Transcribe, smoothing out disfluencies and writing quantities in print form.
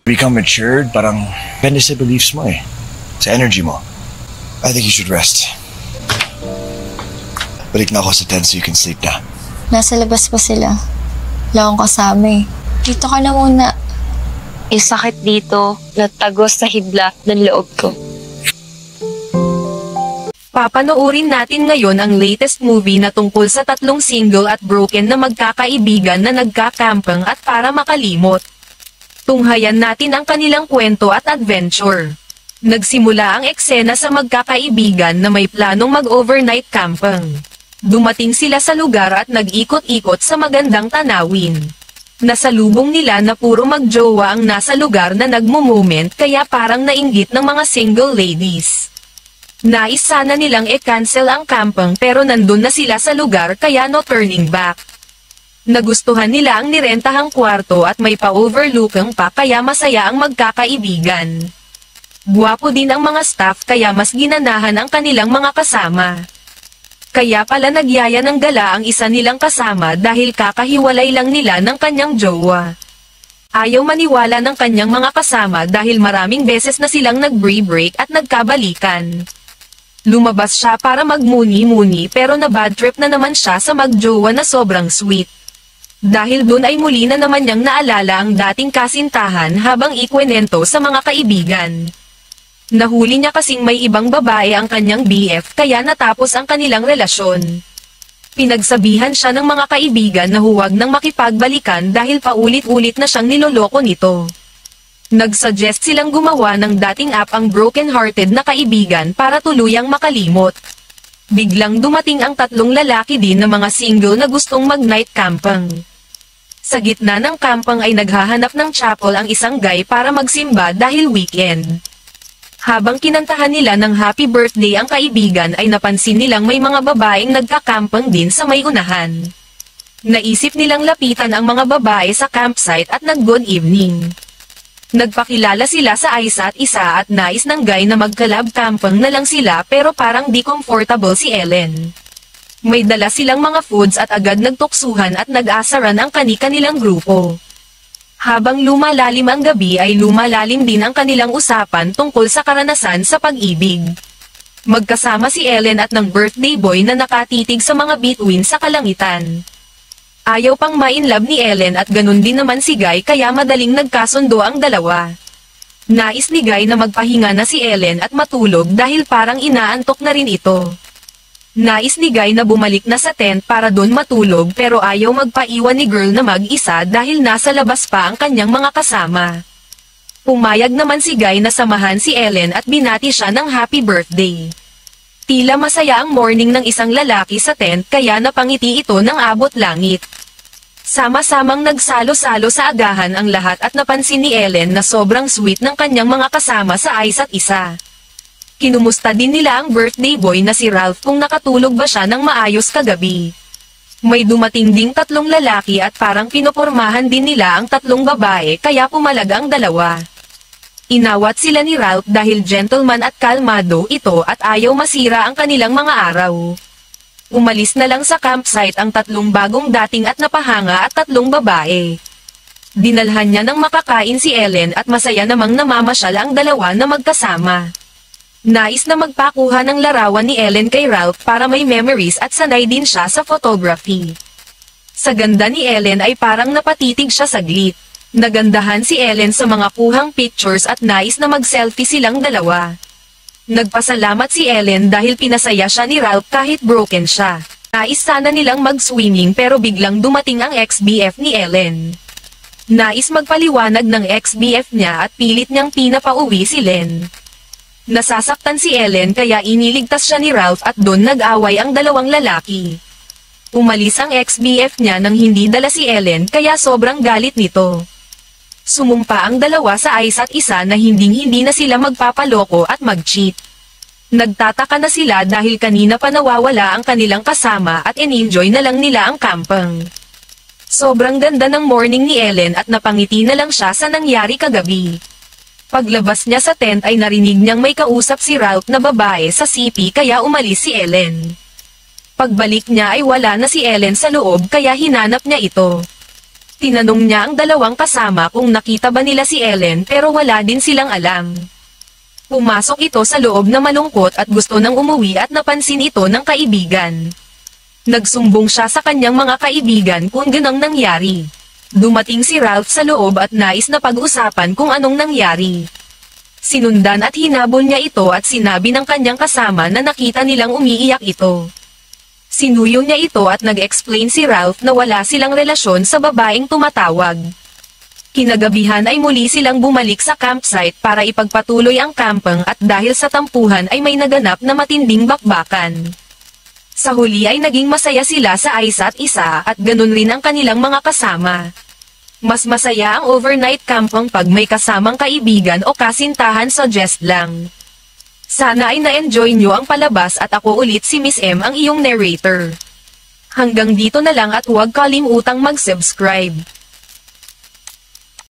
Become matured, parang depende sa beliefs mo eh. Sa energy mo. I think you should rest. Balik na ako sa tent so you can sleep na. Nasa labas pa sila. Wala akong kasama eh. Dito ka na muna. Sakit dito. Natagos sa hibla ng loob ko. Papanoorin natin ngayon ang latest movie na tungkol sa tatlong single at broken na magkakaibigan na nagkakampang at para makalimot. Tunghayan natin ang kanilang kwento at adventure. Nagsimula ang eksena sa magkakaibigan na may planong mag-overnight camping. Dumating sila sa lugar at nag-ikot-ikot sa magandang tanawin. Nasalubong nila na puro magjowa ang nasa lugar na nagmo-moment kaya parang nainggit ng mga single ladies. Nais sana nilang i-cancel ang camping pero nandun na sila sa lugar kaya no turning back. Nagustuhan nila ang nirentahang kwarto at may pa-overlooking pa kaya masaya ang magkakaibigan. Guwapo din ang mga staff kaya mas ginanahan ang kanilang mga kasama. Kaya pala nagyaya ng gala ang isa nilang kasama dahil kakahiwalay lang nila ng kanyang jowa. Ayaw maniwala ng kanyang mga kasama dahil maraming beses na silang nag-break at nagkabalikan. Lumabas siya para magmuni-muni pero na bad trip na naman siya sa magjowa na sobrang sweet. Dahil dun ay muli na naman niyang naalala ang dating kasintahan habang ikwenento sa mga kaibigan. Nahuli niya kasing may ibang babae ang kanyang BF kaya natapos ang kanilang relasyon. Pinagsabihan siya ng mga kaibigan na huwag nang makipagbalikan dahil paulit-ulit na siyang niloloko nito. Nagsuggest silang gumawa ng dating app ang broken-hearted na kaibigan para tuluyang makalimot. Biglang dumating ang tatlong lalaki din na mga single na gustong mag-night camping. Sa gitna ng camping ay naghahanap ng chapel ang isang guy para magsimba dahil weekend. Habang kinantahan nila ng happy birthday ang kaibigan ay napansin nilang may mga babaeng nagka-camping din sa may unahan. Naisip nilang lapitan ang mga babae sa campsite at nag-good evening. Nagpakilala sila sa isa't isa at nais ng guy na mag-collab camping na lang sila pero parang di comfortable si Ellen. May dala silang mga foods at agad nagtuksuhan at nag-asaran ang kani-kanilang grupo. Habang lumalalim ang gabi ay lumalalim din ang kanilang usapan tungkol sa karanasan sa pag-ibig. Magkasama si Ellen at ng birthday boy na nakatitig sa mga bituin sa kalangitan. Ayaw pang ma-inlove ni Ellen at ganun din naman si Guy kaya madaling nagkasundo ang dalawa. Nais ni Guy na magpahinga na si Ellen at matulog dahil parang inaantok na rin ito. Nais ni Guy na bumalik na sa tent para doon matulog pero ayaw magpaiwan ni girl na mag-isa dahil nasa labas pa ang kanyang mga kasama. Pumayag naman si Guy na samahan si Ellen at binati siya ng happy birthday. Tila masaya ang morning ng isang lalaki sa tent kaya napangiti ito ng abot langit. Sama-samang nagsalo-salo sa agahan ang lahat at napansin ni Ellen na sobrang sweet ng kanyang mga kasama sa isa't isa. Kinumusta din nila ang birthday boy na si Ralph kung nakatulog ba siya ng maayos kagabi. May dumating ding tatlong lalaki at parang pinopormahan din nila ang tatlong babae kaya pumalag ang dalawa. Inawat sila ni Ralph dahil gentleman at kalmado ito at ayaw masira ang kanilang mga araw. Umalis na lang sa campsite ang tatlong bagong dating at napahanga at tatlong babae. Dinalhan niya ng makakain si Ellen at masaya namang namamasyal ang dalawa na magkasama. Nais na magpakuha ng larawan ni Ellen kay Ralph para may memories at sanay din siya sa photography. Sa ganda ni Ellen ay parang napatitig siya saglit. Nagandahan si Ellen sa mga kuhang pictures at nais na mag-selfie silang dalawa. Nagpasalamat si Ellen dahil pinasaya siya ni Ralph kahit broken siya. Nais sana nilang mag-swimming pero biglang dumating ang ex-BF ni Ellen. Nais magpaliwanag ng ex-BF niya at pilit niyang pinapauwi si Len. Nasasaktan si Ellen kaya iniligtas siya ni Ralph at doon nag-away ang dalawang lalaki. Umalis ang ex-BF niya nang hindi dala si Ellen kaya sobrang galit nito. Sumumpa ang dalawa sa isa't isa na hinding-hindi na sila magpapaloko at mag-cheat. Nagtataka na sila dahil kanina pa nawawala ang kanilang kasama at in-enjoy na lang nila ang camping. Sobrang ganda ng morning ni Ellen at napangiti na lang siya sa nangyari kagabi. Paglabas niya sa tent ay narinig niyang may kausap si Ralph na babae sa CP kaya umalis si Ellen. Pagbalik niya ay wala na si Ellen sa loob kaya hinanap niya ito. Tinanong niya ang dalawang kasama kung nakita ba nila si Ellen pero wala din silang alam. Pumasok ito sa loob na malungkot at gusto nang umuwi at napansin ito ng kaibigan. Nagsumbong siya sa kanyang mga kaibigan kung ganang nangyari. Dumating si Ralph sa loob at nais na pag-usapan kung anong nangyari. Sinundan at hinabol niya ito at sinabi ng kanyang kasama na nakita nilang umiiyak ito. Sinuyo niya ito at nag-explain si Ralph na wala silang relasyon sa babaeng tumatawag. Kinagabihan ay muli silang bumalik sa campsite para ipagpatuloy ang camping at dahil sa tampuhan ay may naganap na matinding bakbakan. Sa huli ay naging masaya sila sa isa't isa at ganun rin ang kanilang mga kasama. Mas masaya ang overnight camping pag may kasamang kaibigan o kasintahan, suggest lang. Sana ay na-enjoy nyo ang palabas at ako ulit si Miss M ang iyong narrator. Hanggang dito na lang at huwag kalimutang mag-subscribe.